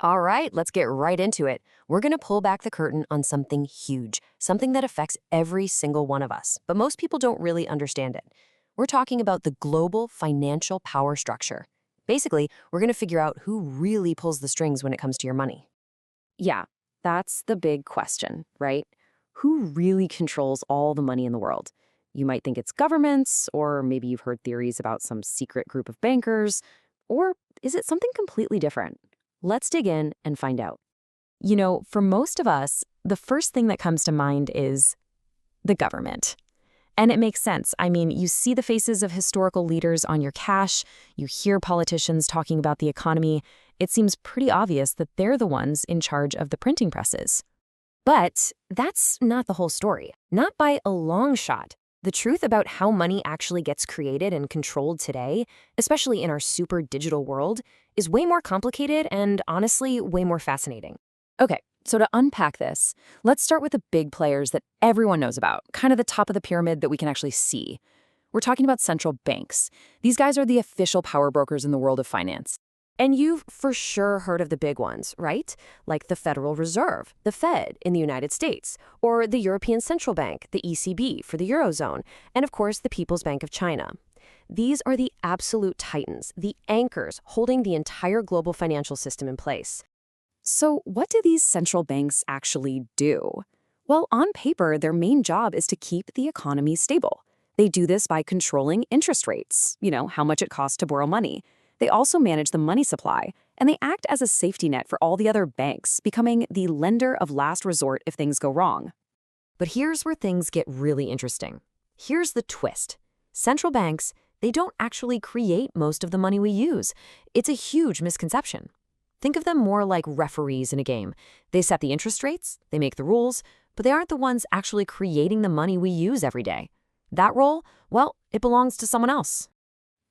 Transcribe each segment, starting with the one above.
All right, let's get right into it. We're going to pull back the curtain on something huge, something that affects every single one of us, but most people don't really understand it. We're talking about the global financial power structure. Basically, we're going to figure out who really pulls the strings when it comes to your money. Yeah, that's the big question, right? Who really controls all the money in the world? You might think it's governments, or maybe you've heard theories about some secret group of bankers, or is it something completely different? Let's dig in and find out. For most of us, the first thing that comes to mind is the government. And it makes sense. I mean, you see the faces of historical leaders on your cash, you hear politicians talking about the economy. It seems pretty obvious that they're the ones in charge of the printing presses. But that's not the whole story, not by a long shot. The truth about how money actually gets created and controlled today, especially in our super digital world, is way more complicated and honestly way more fascinating. Okay, so to unpack this, let's start with the big players that everyone knows about, kind of the top of the pyramid that we can actually see. We're talking about central banks. These guys are the official power brokers in the world of finance. And you've for sure heard of the big ones, right? Like the Federal Reserve, the Fed in the United States, or the European Central Bank, the ECB for the Eurozone, and of course the People's Bank of China. These are the absolute titans, the anchors holding the entire global financial system in place. So what do these central banks actually do? Well, on paper, their main job is to keep the economy stable. They do this by controlling interest rates, how much it costs to borrow money. They also manage the money supply, and they act as a safety net for all the other banks, becoming the lender of last resort if things go wrong. But here's where things get really interesting. Here's the twist. Central banks, they don't actually create most of the money we use. It's a huge misconception. Think of them more like referees in a game. They set the interest rates, they make the rules, but they aren't the ones actually creating the money we use every day. That role, well, it belongs to someone else.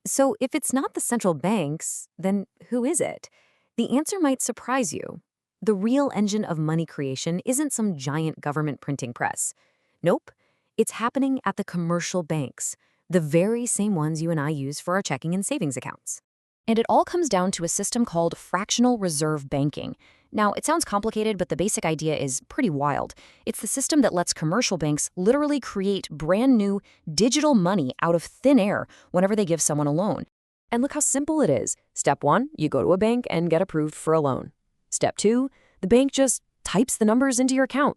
So if it's not the central banks, then who is it? The answer might surprise you. The real engine of money creation isn't some giant government printing press. Nope, it's happening at the commercial banks, the very same ones you and I use for our checking and savings accounts. And it all comes down to a system called fractional reserve banking. Now, it sounds complicated, but the basic idea is pretty wild. It's the system that lets commercial banks literally create brand new digital money out of thin air whenever they give someone a loan. And look how simple it is. Step 1, you go to a bank and get approved for a loan. Step 2, the bank just types the numbers into your account.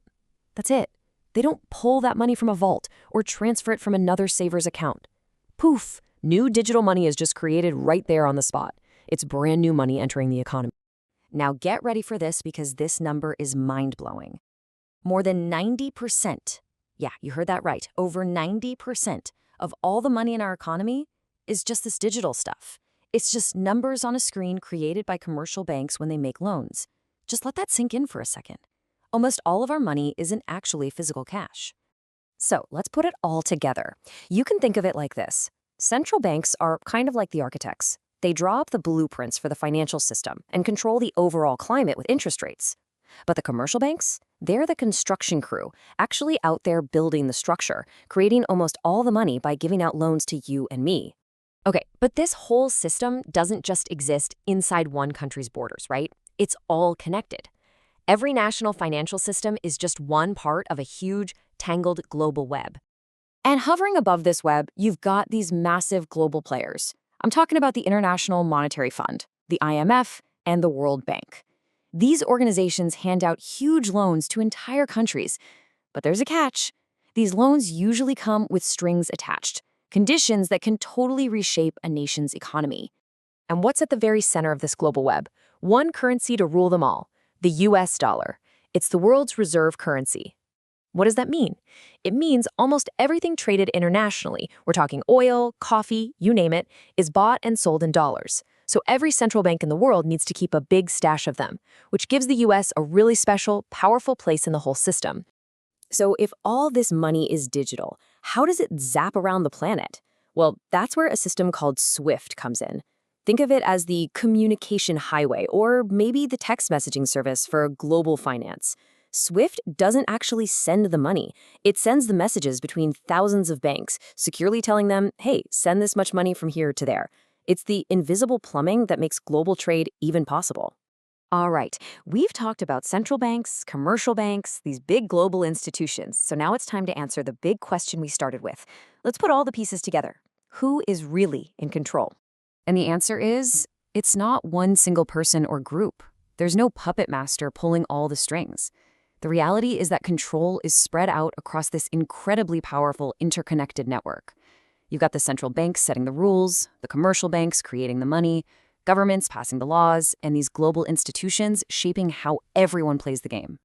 That's it. They don't pull that money from a vault or transfer it from another saver's account. Poof! New digital money is just created right there on the spot. It's brand new money entering the economy. Now get ready for this because this number is mind-blowing. More than 90%, yeah, you heard that right, over 90% of all the money in our economy is just this digital stuff. It's just numbers on a screen created by commercial banks when they make loans. Just let that sink in for a second. Almost all of our money isn't actually physical cash. So let's put it all together. You can think of it like this. Central banks are kind of like the architects. They draw up the blueprints for the financial system and control the overall climate with interest rates. But the commercial banks, they're the construction crew, actually out there building the structure, creating almost all the money by giving out loans to you and me. Okay, but this whole system doesn't just exist inside one country's borders, right? It's all connected. Every national financial system is just one part of a huge, tangled global web. And hovering above this web, you've got these massive global players. I'm talking about the International Monetary Fund, the IMF, and the World Bank. These organizations hand out huge loans to entire countries. But there's a catch. These loans usually come with strings attached, conditions that can totally reshape a nation's economy. And what's at the very center of this global web? One currency to rule them all, the US dollar. It's the world's reserve currency. What does that mean? It means almost everything traded internationally, we're talking oil, coffee, you name it, is bought and sold in dollars. So every central bank in the world needs to keep a big stash of them, which gives the US a really special, powerful place in the whole system. So if all this money is digital, how does it zap around the planet? Well, that's where a system called SWIFT comes in. Think of it as the communication highway, or maybe the text messaging service for global finance. SWIFT doesn't actually send the money. It sends the messages between thousands of banks, securely telling them, hey, send this much money from here to there. It's the invisible plumbing that makes global trade even possible. All right, we've talked about central banks, commercial banks, these big global institutions. So now it's time to answer the big question we started with. Let's put all the pieces together. Who is really in control? And the answer is it's not one single person or group. There's no puppet master pulling all the strings. The reality is that control is spread out across this incredibly powerful interconnected network. You've got the central banks setting the rules, the commercial banks creating the money, governments passing the laws, and these global institutions shaping how everyone plays the game.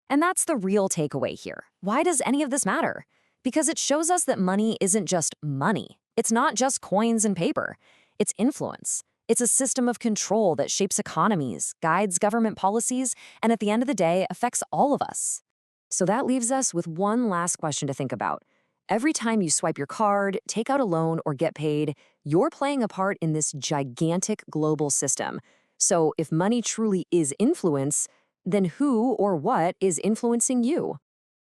And that's the real takeaway here. Why does any of this matter? Because it shows us that money isn't just money. It's not just coins and paper. It's influence. It's a system of control that shapes economies, guides government policies, and at the end of the day, affects all of us. So that leaves us with one last question to think about. Every time you swipe your card, take out a loan, or get paid, you're playing a part in this gigantic global system. So if money truly is influence, then who or what is influencing you?